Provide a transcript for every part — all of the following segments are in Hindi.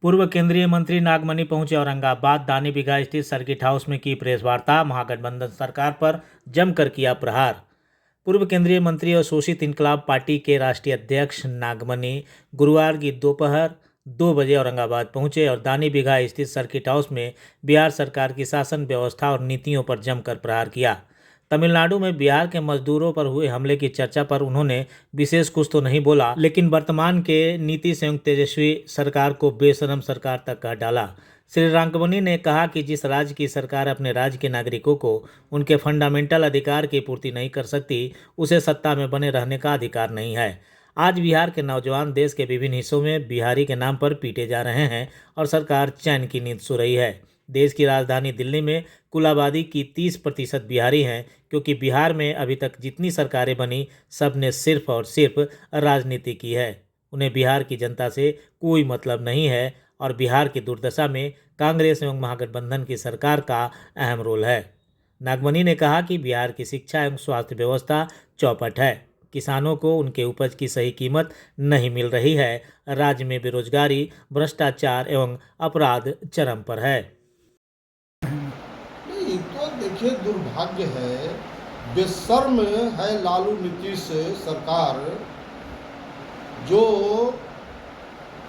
पूर्व केंद्रीय मंत्री नागमणि पहुंचे औरंगाबाद। दानी बिघा स्थित सर्किट हाउस में की प्रेस वार्ता। महागठबंधन सरकार पर जमकर किया प्रहार। पूर्व केंद्रीय मंत्री और शोषित इनकलाब पार्टी के राष्ट्रीय अध्यक्ष नागमणि गुरुवार की दोपहर 2 बजे औरंगाबाद पहुंचे और दानी बिघा स्थित सर्किट हाउस में बिहार सरकार की शासन व्यवस्था और नीतियों पर जमकर प्रहार किया। तमिलनाडु में बिहार के मजदूरों पर हुए हमले की चर्चा पर उन्होंने विशेष कुछ तो नहीं बोला, लेकिन वर्तमान के नीतीश एवं तेजस्वी सरकार को बेशरम सरकार तक कह डाला। श्री नागमणि ने कहा कि जिस राज्य की सरकार अपने राज्य के नागरिकों को उनके फंडामेंटल अधिकार की पूर्ति नहीं कर सकती, उसे सत्ता में बने रहने का अधिकार नहीं है। आज बिहार के नौजवान देश के विभिन्न हिस्सों में बिहारी के नाम पर पीटे जा रहे हैं और सरकार चैन की नींद सो रही है। देश की राजधानी दिल्ली में कुल आबादी की 30% बिहारी हैं, क्योंकि बिहार में अभी तक जितनी सरकारें बनी सब ने सिर्फ और सिर्फ राजनीति की है। उन्हें बिहार की जनता से कोई मतलब नहीं है और बिहार की दुर्दशा में कांग्रेस एवं महागठबंधन की सरकार का अहम रोल है। नागमणि ने कहा कि बिहार की शिक्षा एवं स्वास्थ्य व्यवस्था चौपट है। किसानों को उनके उपज की सही कीमत नहीं मिल रही है। राज्य में बेरोजगारी, भ्रष्टाचार एवं अपराध चरम पर है। नहीं तो देखिए, दुर्भाग्य है, बेशर्म है लालू नीतीश सरकार, जो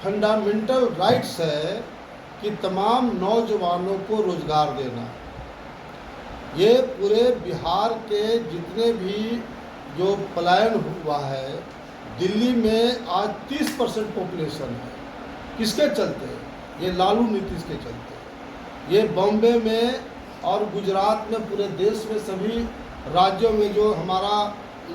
फंडामेंटल राइट्स है कि तमाम नौजवानों को रोजगार देना। ये पूरे बिहार के जितने भी जो पलायन हुआ है, दिल्ली में आज 30% पॉपुलेशन है। किसके चलते? ये लालू नीतीश के चलते। ये बॉम्बे में और गुजरात में, पूरे देश में सभी राज्यों में जो हमारा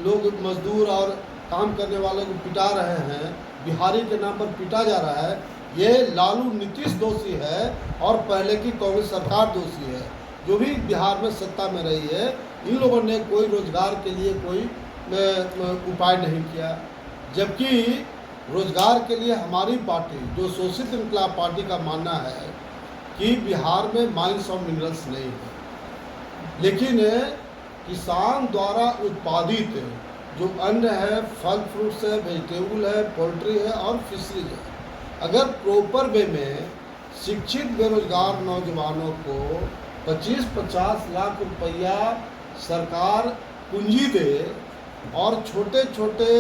लोग मजदूर और काम करने वालों को पिटा रहे हैं, बिहारी के नाम पर पिटा जा रहा है, ये लालू नीतीश दोषी है और पहले की कांग्रेस सरकार दोषी है, जो भी बिहार में सत्ता में रही है। इन लोगों ने कोई रोजगार के लिए कोई उपाय नहीं किया, जबकि रोजगार के लिए हमारी पार्टी, जो शोषित इनकलाब पार्टी का मानना है कि बिहार में माइंस ऑफ मिनरल्स नहीं है, लेकिन किसान द्वारा उत्पादित जो अन्न है, फल फ्रूट्स है, वेजिटेबल है, पोल्ट्री है और फिशरीज है, अगर प्रॉपर वे में शिक्षित बेरोजगार नौजवानों को 25-50 लाख रुपया सरकार पूंजी दे और छोटे छोटे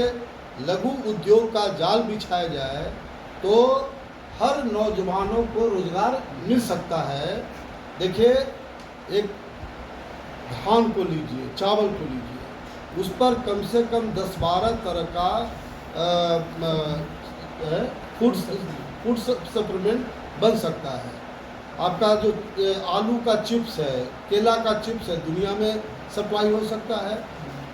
लघु उद्योग का जाल बिछाया जाए, तो हर नौजवानों को रोजगार मिल सकता है। देखिए, एक धान को लीजिए, चावल को लीजिए, उस पर कम से कम 10-12 तरह का फूड सप्लीमेंट बन सकता है। आपका जो आलू का चिप्स है, केला का चिप्स है, दुनिया में सप्लाई हो सकता है।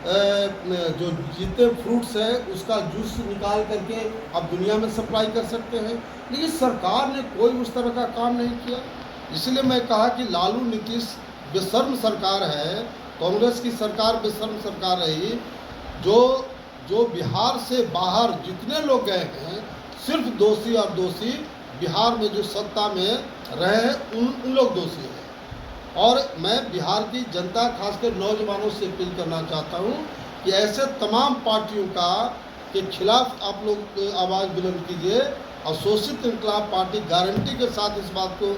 जो जितने फ्रूट्स है उसका जूस निकाल करके आप दुनिया में सप्लाई कर सकते हैं, लेकिन सरकार ने कोई उस तरह का काम नहीं किया। इसलिए मैं कहा कि लालू नीतीश बेशर्म सरकार है, कांग्रेस की सरकार बेशर्म सरकार रही। जो बिहार से बाहर जितने लोग गए हैं, सिर्फ दोषी और दोषी बिहार में जो सत्ता में रहे हैं उन लोग दोषी हैं। और मैं बिहार की जनता, खासकर नौजवानों से अपील करना चाहता हूं कि ऐसे तमाम पार्टियों के खिलाफ आप लोग आवाज़ बुलंद कीजिए और शोषित इनकलाब पार्टी गारंटी के साथ इस बात को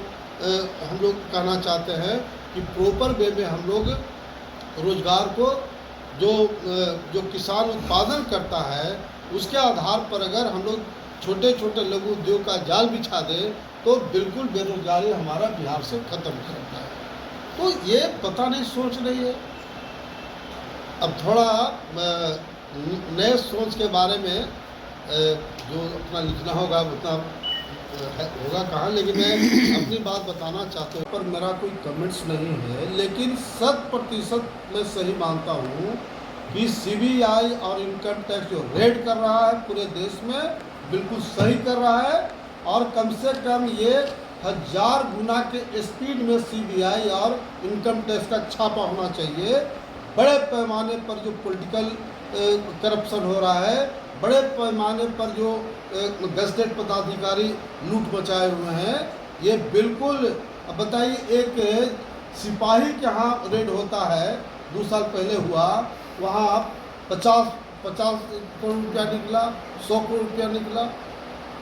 हम लोग कहना चाहते हैं कि प्रॉपर वे में हम लोग रोजगार को जो किसान उत्पादन करता है उसके आधार पर अगर हम लोग छोटे छोटे लघु उद्योग का जाल बिछा दें, तो बिल्कुल बेरोजगारी हमारा बिहार से खत्म हो सकता है। तो ये पता नहीं सोच रही है। अब थोड़ा नए सोच के बारे में जो अपना लिखना होगा उतना होगा कहाँ, लेकिन मैं अपनी बात बताना चाहता हूँ। पर मेरा कोई कमेंट्स नहीं है, लेकिन 100% मैं सही मानता हूँ कि सीबीआई और इनकम टैक्स जो रेड कर रहा है पूरे देश में, बिल्कुल सही कर रहा है। और कम से कम ये 1000 गुना के स्पीड में सीबीआई और इनकम टैक्स का छापा होना चाहिए। बड़े पैमाने पर जो पॉलिटिकल करप्शन हो रहा है, बड़े पैमाने पर जो गजटेड पदाधिकारी लूट मचाए हुए हैं, ये बिल्कुल। अब बताइए, एक सिपाही के यहाँ रेड होता है, 2 साल पहले हुआ, वहाँ 50 करोड़ रुपया निकला, 100 करोड़ रुपया निकला।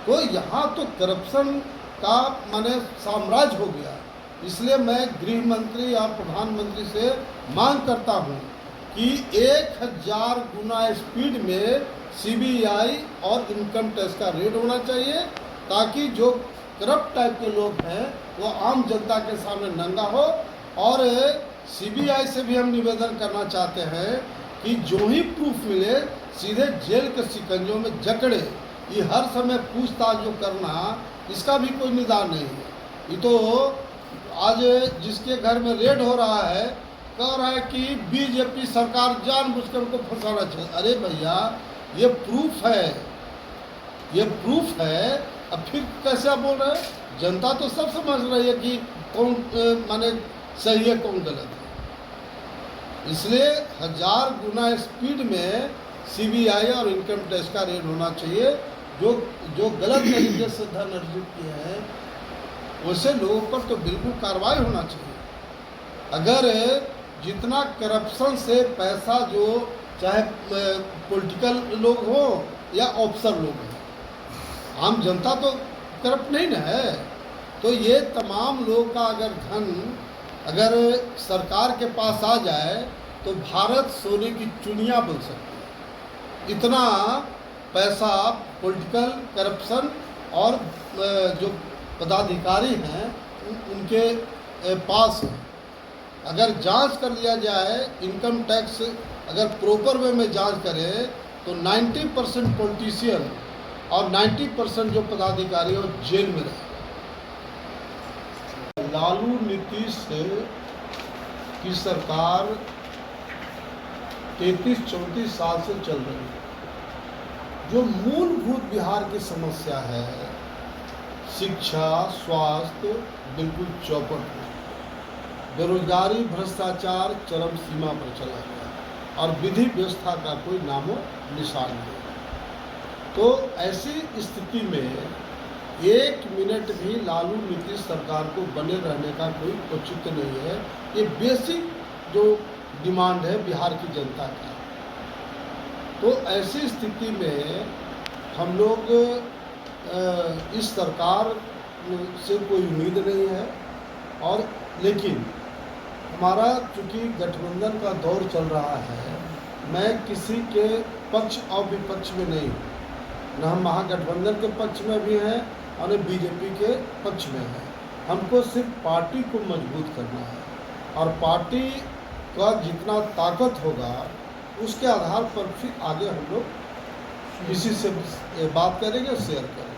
तो यहाँ तो करप्शन का माने साम्राज्य हो गया। इसलिए मैं गृह मंत्री और प्रधानमंत्री से मांग करता हूं कि 1000 गुना स्पीड में सीबीआई और इनकम टैक्स का रेड होना चाहिए, ताकि जो करप्ट टाइप के लोग हैं वो आम जनता के सामने नंगा हो। और सीबीआई से भी हम निवेदन करना चाहते हैं कि जो ही प्रूफ मिले सीधे जेल के शिकंजों में जकड़े। ये हर समय पूछताछ जो करना, इसका भी कोई निदान नहीं है। ये तो आज जिसके घर में रेड हो रहा है कह रहा है कि बीजेपी सरकार जानबूझकर उनको फंसाना चाहिए। अरे भैया, ये प्रूफ है, ये प्रूफ है। अब फिर कैसे आप बोल रहे हैं? जनता तो सब समझ रही है कि कौन माने सही है कौन गलत है। इसलिए 1000 गुना स्पीड में सीबीआई और इनकम टैक्स का रेड होना चाहिए। जो गलत तरीके से धन अर्जित किए हैं वैसे लोगों पर तो बिल्कुल कार्रवाई होना चाहिए। अगर जितना करप्शन से पैसा, जो चाहे पॉलिटिकल लोग हो या ऑफिसर लोग हैं, आम जनता तो करप्ट नहीं ना है। तो ये तमाम लोग का अगर धन अगर सरकार के पास आ जाए तो भारत सोने की चिड़िया बन सकती है। इतना पैसा पॉलिटिकल करप्शन और जो पदाधिकारी हैं उनके पास है। अगर जांच कर लिया जाए, इनकम टैक्स अगर प्रॉपर वे में जांच करें तो 90% पॉलिटिशियन और 90% जो पदाधिकारी हो जेल में रहे। लालू नीतीश की सरकार 33-34 साल से चल रही है। जो मूलभूत बिहार की समस्या है, शिक्षा, स्वास्थ्य, बिल्कुल चौपट है। बेरोजगारी, भ्रष्टाचार चरम सीमा पर चला गया और विधि व्यवस्था का कोई नामो निशान नहीं। तो ऐसी स्थिति में 1 मिनट भी लालू नीतीश सरकार को बने रहने का कोई औचित्य नहीं है। ये बेसिक जो डिमांड है बिहार की जनता का। तो ऐसी स्थिति में हम लोग इस सरकार से कोई उम्मीद नहीं है। और लेकिन हमारा चूँकि गठबंधन का दौर चल रहा है, मैं किसी के पक्ष और विपक्ष में नहीं हूँ। न हम महागठबंधन के पक्ष में भी हैं और न बीजेपी के पक्ष में हैं। हमको सिर्फ पार्टी को मजबूत करना है और पार्टी का जितना ताकत होगा उसके आधार पर फिर आगे हम लोग किसी से बात करेंगे, शेयर करेंगे।